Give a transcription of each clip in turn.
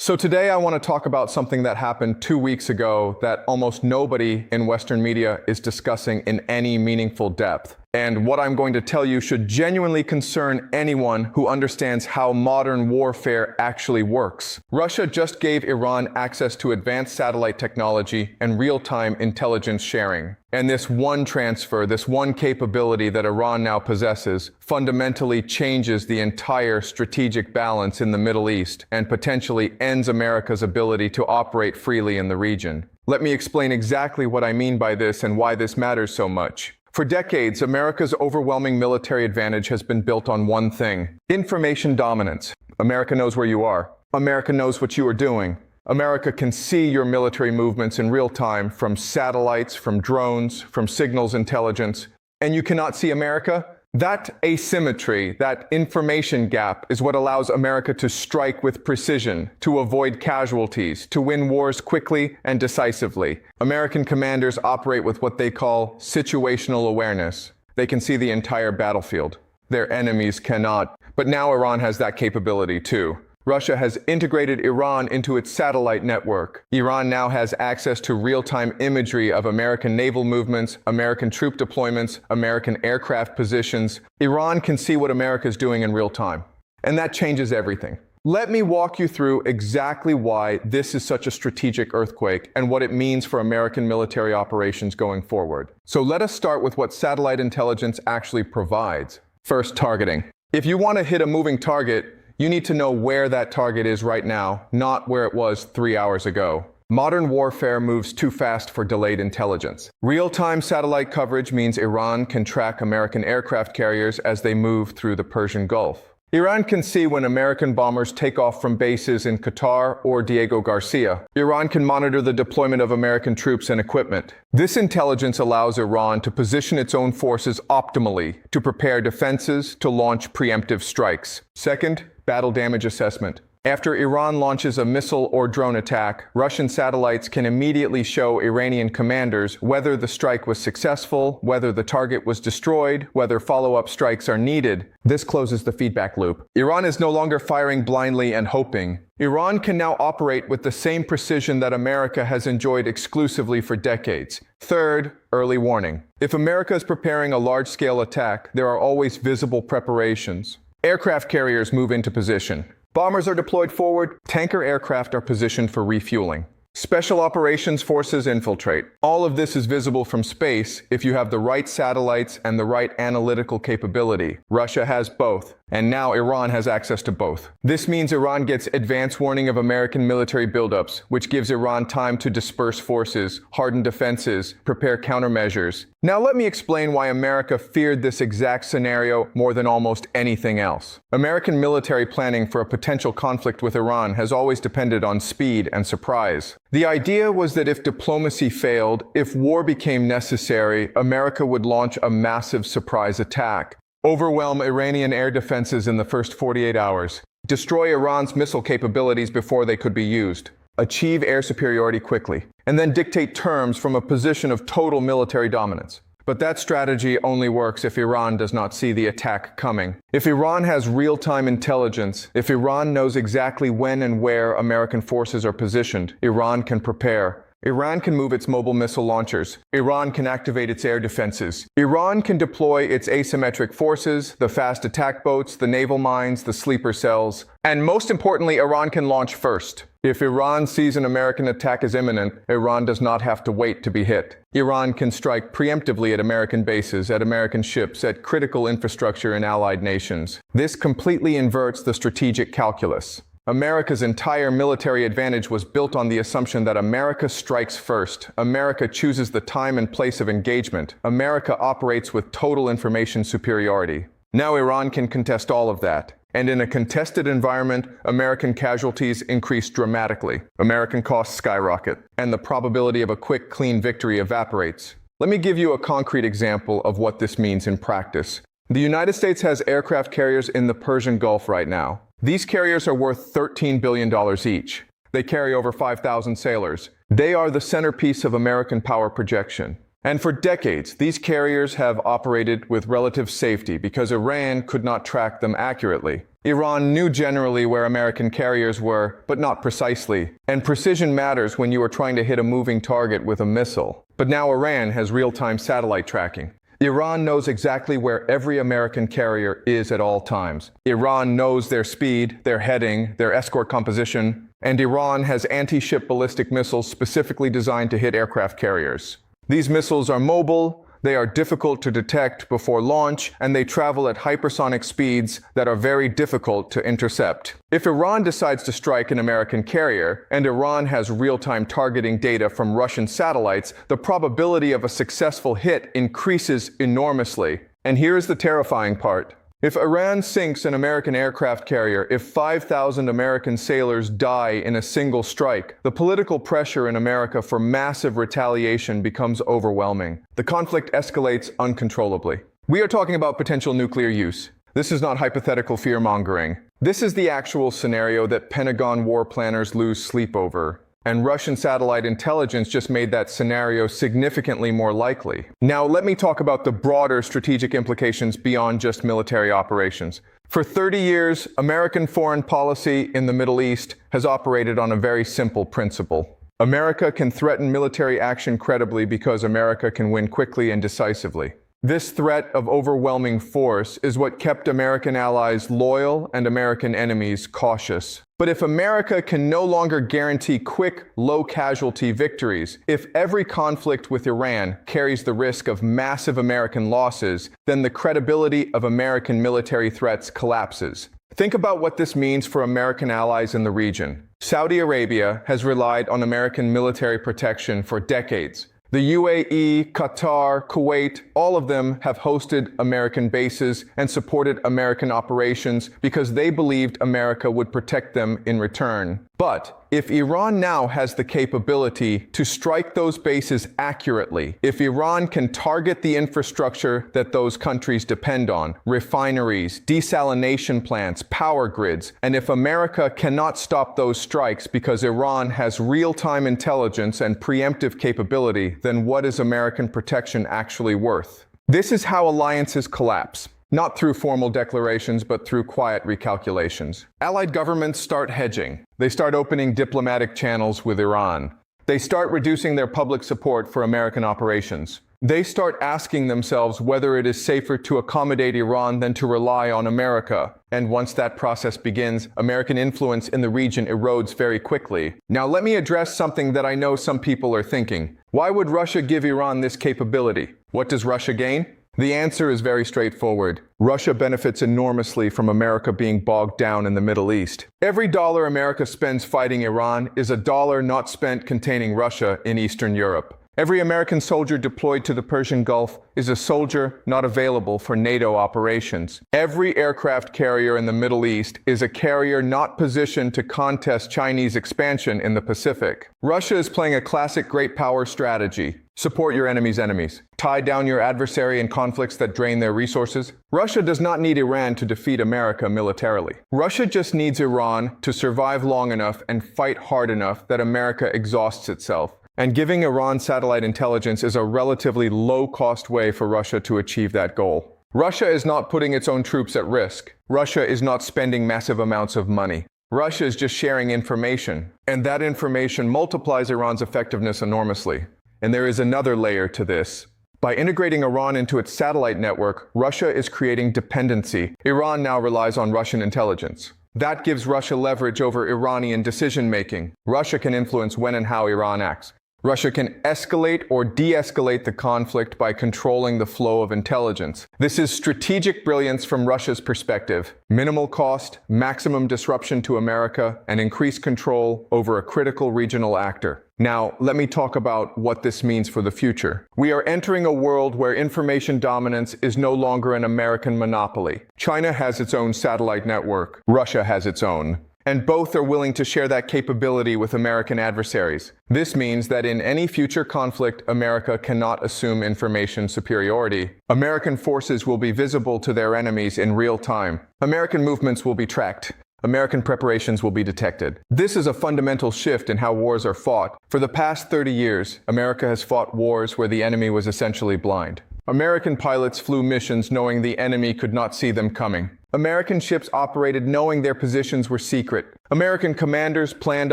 So today I want to talk about something that happened 2 weeks ago that almost nobody in Western media is discussing in any meaningful depth. And what I'm going to tell you should genuinely concern anyone who understands how modern warfare actually works. Russia just gave Iran access to advanced satellite technology and real-time intelligence sharing. And this one transfer, this one capability that Iran now possesses, fundamentally changes the entire strategic balance in the Middle East and potentially ends America's ability to operate freely in the region. Let me explain exactly what I mean by this and why this matters so much. For decades, America's overwhelming military advantage has been built on one thing: information dominance. America knows where you are. America knows what you are doing. America can see your military movements in real time from satellites, from drones, from signals intelligence. And you cannot see America? That asymmetry, that information gap, is what allows America to strike with precision, to avoid casualties, to win wars quickly and decisively. American commanders operate with what they call situational awareness. They can see the entire battlefield. Their enemies cannot. But now Iran has that capability too. Russia has integrated Iran into its satellite network. Iran now has access to real-time imagery of American naval movements, American troop deployments, American aircraft positions. Iran can see what America is doing in real time. And that changes everything. Let me walk you through exactly why this is such a strategic earthquake and what it means for American military operations going forward. So let us start with what satellite intelligence actually provides. First, targeting. If you want to hit a moving target, you need to know where that target is right now, not where it was 3 hours ago. Modern warfare moves too fast for delayed intelligence. Real-time satellite coverage means Iran can track American aircraft carriers as they move through the Persian Gulf. Iran can see when American bombers take off from bases in Qatar or Diego Garcia. Iran can monitor the deployment of American troops and equipment. This intelligence allows Iran to position its own forces optimally, to prepare defenses, to launch preemptive strikes. Second, battle damage assessment. After Iran launches a missile or drone attack, Russian satellites can immediately show Iranian commanders whether the strike was successful, whether the target was destroyed, whether follow-up strikes are needed. This closes the feedback loop. Iran is no longer firing blindly and hoping. Iran can now operate with the same precision that America has enjoyed exclusively for decades. Third, early warning. If America is preparing a large-scale attack, there are always visible preparations. Aircraft carriers move into position. Bombers are deployed forward. Tanker aircraft are positioned for refueling. Special operations forces infiltrate. All of this is visible from space if you have the right satellites and the right analytical capability. Russia has both, and now Iran has access to both. This means Iran gets advance warning of American military buildups, which gives Iran time to disperse forces, harden defenses, prepare countermeasures. Now let me explain why America feared this exact scenario more than almost anything else. American military planning for a potential conflict with Iran has always depended on speed and surprise. The idea was that if diplomacy failed, if war became necessary, America would launch a massive surprise attack, overwhelm Iranian air defenses in the first 48 hours, destroy Iran's missile capabilities before they could be used, achieve air superiority quickly, and then dictate terms from a position of total military dominance. But that strategy only works if Iran does not see the attack coming. If Iran has real-time intelligence, if Iran knows exactly when and where American forces are positioned, Iran can prepare. Iran can move its mobile missile launchers. Iran can activate its air defenses. Iran can deploy its asymmetric forces, the fast attack boats, the naval mines, the sleeper cells. And most importantly, Iran can launch first. If Iran sees an American attack as imminent, Iran does not have to wait to be hit. Iran can strike preemptively at American bases, at American ships, at critical infrastructure in allied nations. This completely inverts the strategic calculus. America's entire military advantage was built on the assumption that America strikes first. America chooses the time and place of engagement. America operates with total information superiority. Now Iran can contest all of that. And in a contested environment, American casualties increase dramatically. American costs skyrocket. And the probability of a quick, clean victory evaporates. Let me give you a concrete example of what this means in practice. The United States has aircraft carriers in the Persian Gulf right now. These carriers are worth $13 billion each. They carry over 5,000 sailors. They are the centerpiece of American power projection. And for decades, these carriers have operated with relative safety because Iran could not track them accurately. Iran knew generally where American carriers were, but not precisely. And precision matters when you are trying to hit a moving target with a missile. But now Iran has real-time satellite tracking. Iran knows exactly where every American carrier is at all times. Iran knows their speed, their heading, their escort composition, and Iran has anti-ship ballistic missiles specifically designed to hit aircraft carriers. These missiles are mobile, they are difficult to detect before launch, and they travel at hypersonic speeds that are very difficult to intercept. If Iran decides to strike an American carrier, and Iran has real-time targeting data from Russian satellites, the probability of a successful hit increases enormously. And here is the terrifying part. If Iran sinks an American aircraft carrier, if 5,000 American sailors die in a single strike, the political pressure in America for massive retaliation becomes overwhelming. The conflict escalates uncontrollably. We are talking about potential nuclear use. This is not hypothetical fear-mongering. This is the actual scenario that Pentagon war planners lose sleep over. And Russian satellite intelligence just made that scenario significantly more likely. Now, let me talk about the broader strategic implications beyond just military operations. For 30 years, American foreign policy in the Middle East has operated on a very simple principle. America can threaten military action credibly because America can win quickly and decisively. This threat of overwhelming force is what kept American allies loyal and American enemies cautious. But if America can no longer guarantee quick, low-casualty victories, if every conflict with Iran carries the risk of massive American losses, then the credibility of American military threats collapses. Think about what this means for American allies in the region. Saudi Arabia has relied on American military protection for decades. The UAE, Qatar, Kuwait, all of them have hosted American bases and supported American operations because they believed America would protect them in return. But if Iran now has the capability to strike those bases accurately, if Iran can target the infrastructure that those countries depend on, refineries, desalination plants, power grids, and if America cannot stop those strikes because Iran has real-time intelligence and preemptive capability, then what is American protection actually worth? This is how alliances collapse. Not through formal declarations, but through quiet recalculations. Allied governments start hedging. They start opening diplomatic channels with Iran. They start reducing their public support for American operations. They start asking themselves whether it is safer to accommodate Iran than to rely on America. And once that process begins, American influence in the region erodes very quickly. Now let me address something that I know some people are thinking. Why would Russia give Iran this capability? What does Russia gain? The answer is very straightforward. Russia benefits enormously from America being bogged down in the Middle East. Every dollar America spends fighting Iran is a dollar not spent containing Russia in Eastern Europe. Every American soldier deployed to the Persian Gulf is a soldier not available for NATO operations. Every aircraft carrier in the Middle East is a carrier not positioned to contest Chinese expansion in the Pacific. Russia is playing a classic great power strategy. Support your enemy's enemies. Tie down your adversary in conflicts that drain their resources. Russia does not need Iran to defeat America militarily. Russia just needs Iran to survive long enough and fight hard enough that America exhausts itself. And giving Iran satellite intelligence is a relatively low-cost way for Russia to achieve that goal. Russia is not putting its own troops at risk. Russia is not spending massive amounts of money. Russia is just sharing information. And that information multiplies Iran's effectiveness enormously. And there is another layer to this. By integrating Iran into its satellite network, Russia is creating dependency. Iran now relies on Russian intelligence. That gives Russia leverage over Iranian decision-making. Russia can influence when and how Iran acts. Russia can escalate or de-escalate the conflict by controlling the flow of intelligence. This is strategic brilliance from Russia's perspective. Minimal cost, maximum disruption to America, and increased control over a critical regional actor. Now, let me talk about what this means for the future. We are entering a world where information dominance is no longer an American monopoly. China has its own satellite network. Russia has its own. And both are willing to share that capability with American adversaries. This means that in any future conflict, America cannot assume information superiority. American forces will be visible to their enemies in real time. American movements will be tracked. American preparations will be detected. This is a fundamental shift in how wars are fought. For the past 30 years, America has fought wars where the enemy was essentially blind. American pilots flew missions knowing the enemy could not see them coming. American ships operated knowing their positions were secret. American commanders planned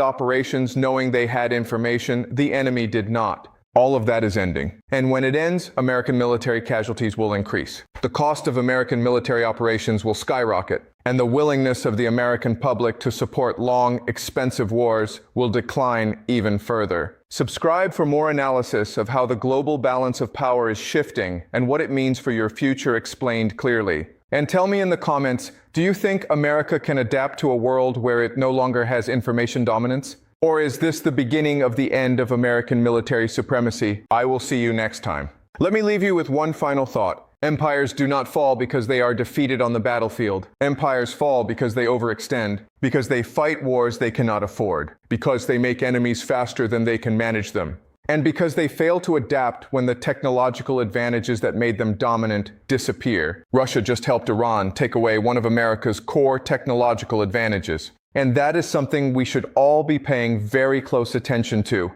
operations knowing they had information the enemy did not. All of that is ending. And when it ends, American military casualties will increase. The cost of American military operations will skyrocket, and the willingness of the American public to support long, expensive wars will decline even further. Subscribe for more analysis of how the global balance of power is shifting and what it means for your future explained clearly. And tell me in the comments, do you think America can adapt to a world where it no longer has information dominance? Or is this the beginning of the end of American military supremacy? I will see you next time. Let me leave you with one final thought. Empires do not fall because they are defeated on the battlefield. Empires fall because they overextend, because they fight wars they cannot afford, because they make enemies faster than they can manage them, and because they fail to adapt when the technological advantages that made them dominant disappear. Russia just helped Iran take away one of America's core technological advantages. And that is something we should all be paying very close attention to.